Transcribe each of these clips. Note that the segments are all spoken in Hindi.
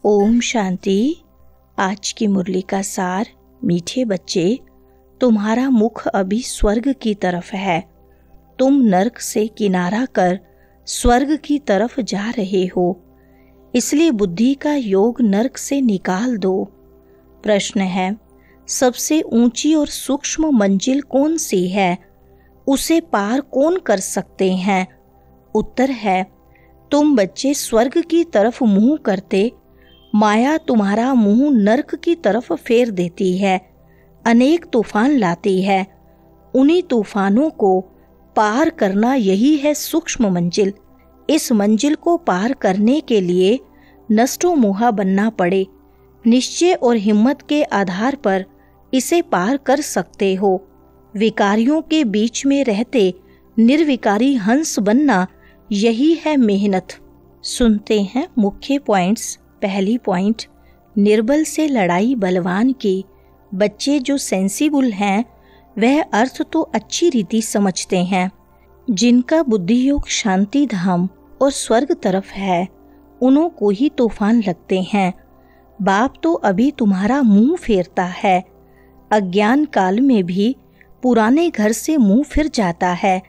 ओम शांति। आज की मुरली का सार। मीठे बच्चे, तुम्हारा मुख अभी स्वर्ग की तरफ है। तुम नरक से किनारा कर स्वर्ग की तरफ जा रहे हो, इसलिए बुद्धि का योग नरक से निकाल दो। प्रश्न है, सबसे ऊंची और सूक्ष्म मंजिल कौन सी है? उसे पार कौन कर सकते हैं? उत्तर है, तुम बच्चे स्वर्ग की तरफ मुंह करते माया तुम्हारा मुंह नरक की तरफ फेर देती है, अनेक तूफान लाती है। उन्हीं तूफानों को पार करना यही है सूक्ष्म मंजिल। इस मंजिल को पार करने के लिए नष्टो मोहा बनना पड़े। निश्चय और हिम्मत के आधार पर इसे पार कर सकते हो। विकारियों के बीच में रहते निर्विकारी हंस बनना यही है मेहनत। सुनते हैं मुख्य पॉइंट्स। पहली पॉइंट, निर्बल से लड़ाई बलवान की। बच्चे जो सेंसिबल हैं वह अर्थ तो अच्छी रीति समझते हैं। जिनका बुद्धि योग शांति धाम और स्वर्ग तरफ है, उन्हों को ही तूफान लगते हैं। बाप तो अभी तुम्हारा मुंह फेरता है। अज्ञान काल में भी पुराने घर से मुंह फिर जाता है,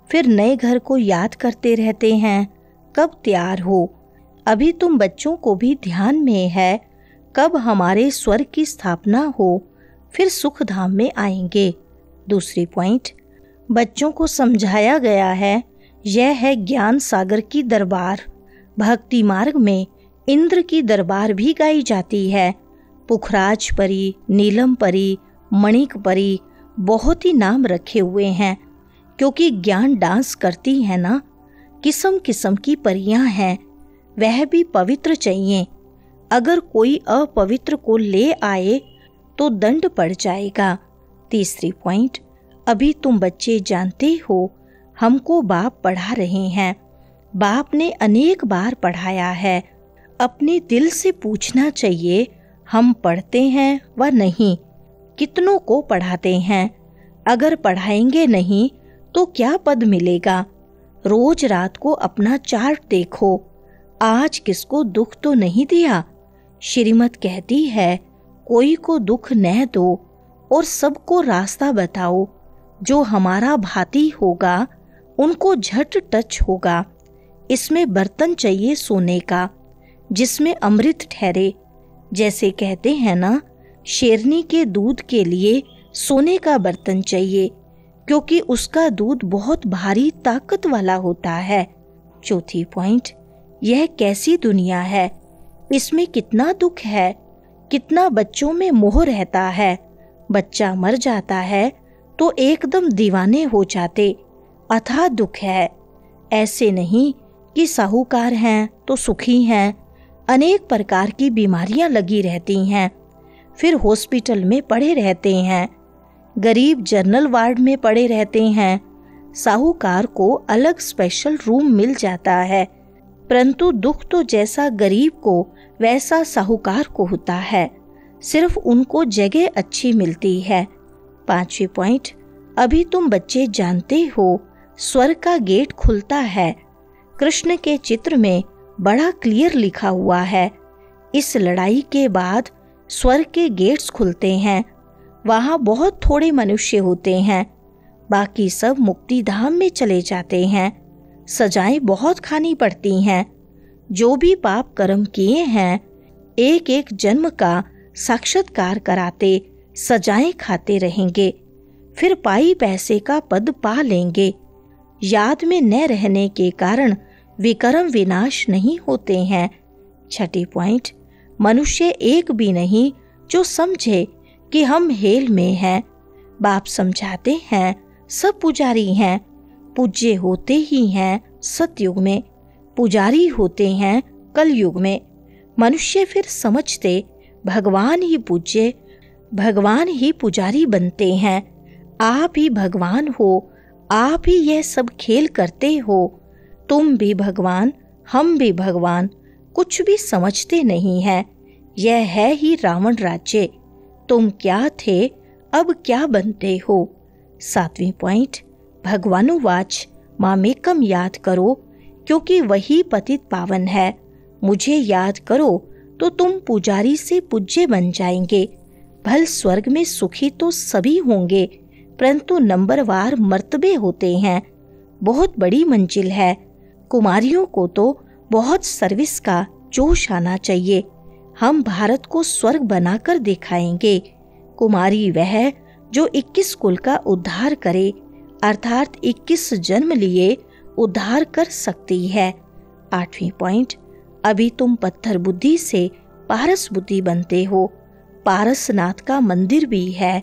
फिर नए घर को याद करते रहते हैं। कब तैयार हो? अभी तुम बच्चों को भी ध्यान में है कब हमारे स्वर्ग की स्थापना हो, फिर सुख धाम में आएंगे। दूसरी पॉइंट, बच्चों को समझाया गया है यह है ज्ञान सागर की दरबार। भक्ति मार्ग में इंद्र की दरबार भी गाई जाती है। पुखराज परी, नीलम परी, मणिक परी, बहुत ही नाम रखे हुए हैं, क्योंकि ज्ञान डांस करती है ना। किस्म किस्म की परियां हैं, वह भी पवित्र चाहिए। अगर कोई अपवित्र को ले आए तो दंड पड़ जाएगा। तीसरी पॉइंट, अभी तुम बच्चे जानते हो हमको बाप पढ़ा रहे हैं। बाप ने अनेक बार पढ़ाया है। अपने दिल से पूछना चाहिए हम पढ़ते हैं व नहीं, कितनों को पढ़ाते हैं। अगर पढ़ाएंगे नहीं तो क्या पद मिलेगा? रोज रात को अपना चार्ट देखो, आज किसको दुख तो नहीं दिया। श्रीमत कहती है कोई को दुख न दो और सबको रास्ता बताओ। जो हमारा भाती होगा उनको झट टच होगा। इसमें बर्तन चाहिए सोने का जिसमें अमृत ठहरे। जैसे कहते हैं ना, शेरनी के दूध के लिए सोने का बर्तन चाहिए, क्योंकि उसका दूध बहुत भारी ताकत वाला होता है। चौथी पॉइंट, यह कैसी दुनिया है, इसमें कितना दुख है, कितना बच्चों में मोह रहता है। बच्चा मर जाता है तो एकदम दीवाने हो जाते, अथाह दुख है। ऐसे नहीं कि साहूकार हैं तो सुखी हैं। अनेक प्रकार की बीमारियां लगी रहती हैं, फिर हॉस्पिटल में पड़े रहते हैं। गरीब जनरल वार्ड में पड़े रहते हैं। साहूकार को अलग स्पेशल रूम मिल जाता है, परंतु दुख तो जैसा गरीब को वैसा साहूकार को होता है, सिर्फ उनको जगह अच्छी मिलती है। पांचवी पॉइंट, अभी तुम बच्चे जानते हो स्वर्ग का गेट खुलता है। कृष्ण के चित्र में बड़ा क्लियर लिखा हुआ है, इस लड़ाई के बाद स्वर्ग के गेट्स खुलते हैं। वहाँ बहुत थोड़े मनुष्य होते हैं, बाकी सब मुक्ति धाम में चले जाते हैं। सजाएं बहुत खानी पड़ती हैं। जो भी पाप कर्म किए हैं, एक एक जन्म का साक्षात्कार कराते सजाएं खाते रहेंगे, फिर पाई पैसे का पद पा लेंगे। याद में न रहने के कारण विकर्म विनाश नहीं होते हैं। छठी पॉइंट, मनुष्य एक भी नहीं जो समझे कि हम हेल में हैं। बाप समझाते हैं सब पुजारी हैं, पूज्य होते ही हैं सतयुग में, पुजारी होते हैं कलयुग में। मनुष्य फिर समझते भगवान ही पूज्य, भगवान ही पुजारी बनते हैं। आप ही भगवान हो, आप ही यह सब खेल करते हो। तुम भी भगवान, हम भी भगवान, कुछ भी समझते नहीं है। यह है ही रावण राज्य। तुम क्या थे, अब क्या बनते हो। सातवीं पॉइंट, भगवानुवाच मामेकम याद करो, क्योंकि वही पतित पावन है। मुझे याद करो, तो तुम पुजारी से पूज्य बन जाएंगे। भल स्वर्ग में सुखी तो सभी होंगे, परंतु नंबरवार मर्तबे होते हैं। बहुत बड़ी मंजिल है। कुमारियों को तो बहुत सर्विस का जोश आना चाहिए। हम भारत को स्वर्ग बनाकर दिखाएंगे। कुमारी वह जो 21 कुल का उद्धार करे, अर्थात 21 जन्म लिए उद्धार कर सकती है। 8वां पॉइंट, अभी तुम पत्थर बुद्धि से पारस बुद्धि बनते हो। पारसनाथ का मंदिर भी है,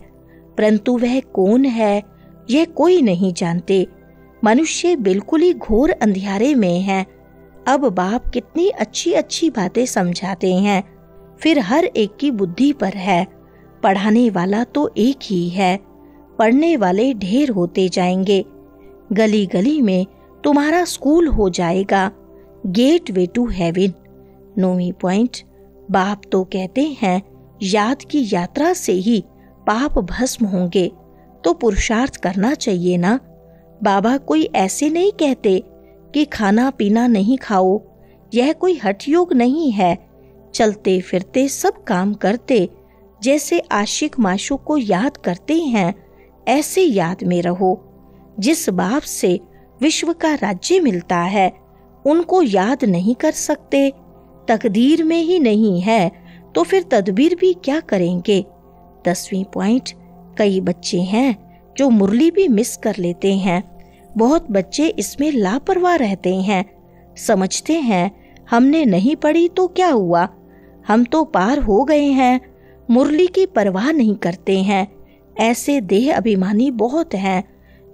परंतु वह कौन है यह कोई नहीं जानते। मनुष्य बिल्कुल ही घोर अंधियारे में है। अब बाप कितनी अच्छी अच्छी बातें समझाते हैं, फिर हर एक की बुद्धि पर है। पढ़ाने वाला तो एक ही है, पढ़ने वाले ढेर होते जाएंगे। गली गली में तुम्हारा स्कूल हो जाएगा, गेट वे टू हेवन। 9वां पॉइंट, बाप तो कहते हैं याद की यात्रा से ही पाप भस्म होंगे, तो पुरुषार्थ करना चाहिए ना। बाबा कोई ऐसे नहीं कहते कि खाना पीना नहीं खाओ, यह कोई हठ योग नहीं है। चलते फिरते सब काम करते, जैसे आशिक माशूक को याद करते हैं, ऐसे याद में रहो। जिस बाप से विश्व का राज्य मिलता है, उनको याद नहीं कर सकते। तकदीर में ही नहीं है तो फिर तदबीर भी क्या करेंगे। 10वां पॉइंट, कई बच्चे हैं जो मुरली भी मिस कर लेते हैं। बहुत बच्चे इसमें लापरवाह रहते हैं। समझते हैं हमने नहीं पढ़ी तो क्या हुआ, हम तो पार हो गए हैं। मुरली की परवाह नहीं करते हैं। ऐसे देह अभिमानी बहुत हैं,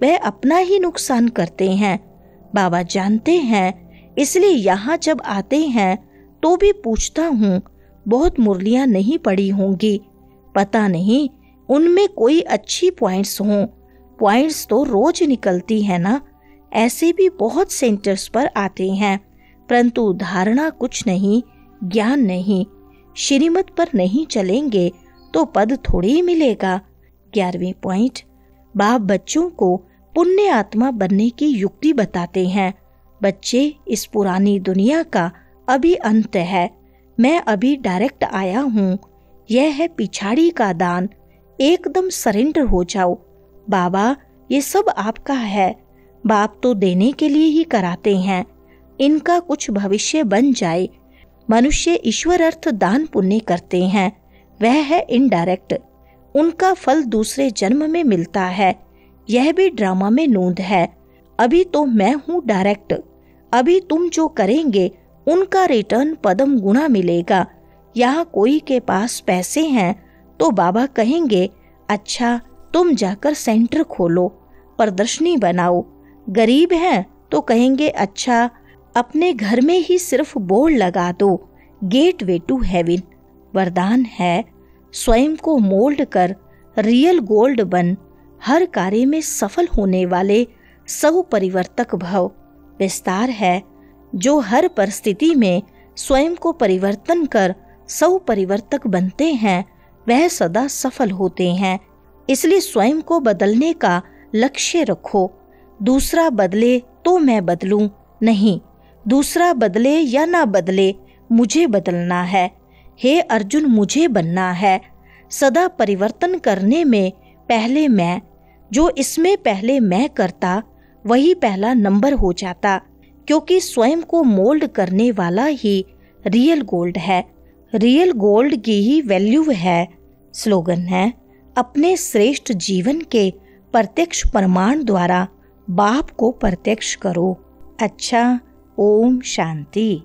वह अपना ही नुकसान करते हैं। बाबा जानते हैं, इसलिए यहाँ जब आते हैं तो भी पूछता हूँ, बहुत मुरलियाँ नहीं पढ़ी होंगी, पता नहीं उनमें कोई अच्छी पॉइंट्स हों। पॉइंट्स तो रोज निकलती है ना। ऐसे भी बहुत सेंटर्स पर आते हैं, परंतु धारणा कुछ नहीं, ज्ञान नहीं। श्रीमत पर नहीं चलेंगे तो पद थोड़ी ही मिलेगा। 11वां पॉइंट, बाप बच्चों को पुण्य आत्मा बनने की युक्ति बताते हैं। बच्चे, इस पुरानी दुनिया का अभी अंत है। मैं अभी डायरेक्ट आया हूँ। यह है पिछाड़ी का दान। एकदम सरेंडर हो जाओ। बाबा ये सब आपका है। बाप तो देने के लिए ही कराते हैं, इनका कुछ भविष्य बन जाए। मनुष्य ईश्वर अर्थ दान पुण्य करते हैं, वह है इनडायरेक्ट। उनका फल दूसरे जन्म में मिलता है। यह भी ड्रामा में नोंद है। अभी तो मैं हूँ डायरेक्ट। अभी तुम जो करेंगे उनका रिटर्न पदम गुना मिलेगा। यहाँ कोई के पास पैसे हैं तो बाबा कहेंगे, अच्छा तुम जाकर सेंटर खोलो, प्रदर्शनी बनाओ। गरीब हैं तो कहेंगे, अच्छा अपने घर में ही सिर्फ बोर्ड लगा दो, गेट वे टू हेवन। वरदान है, स्वयं को मोल्ड कर रियल गोल्ड बन, हर कार्य में सफल होने वाले सब परिवर्तक भव। विस्तार है, जो हर परिस्थिति में स्वयं को परिवर्तन कर सब परिवर्तक बनते हैं, वह सदा सफल होते हैं। इसलिए स्वयं को बदलने का लक्ष्य रखो। दूसरा बदले तो मैं बदलूं नहीं, दूसरा बदले या ना बदले, मुझे बदलना है। हे अर्जुन, मुझे बनना है। सदा परिवर्तन करने में पहले मैं, जो इसमें पहले मैं करता वही पहला नंबर हो जाता, क्योंकि स्वयं को मोल्ड करने वाला ही रियल गोल्ड है। रियल गोल्ड की ही वैल्यू है। स्लोगन है, अपने श्रेष्ठ जीवन के प्रत्यक्ष प्रमाण द्वारा बाप को प्रत्यक्ष करो। अच्छा, ओम शांति।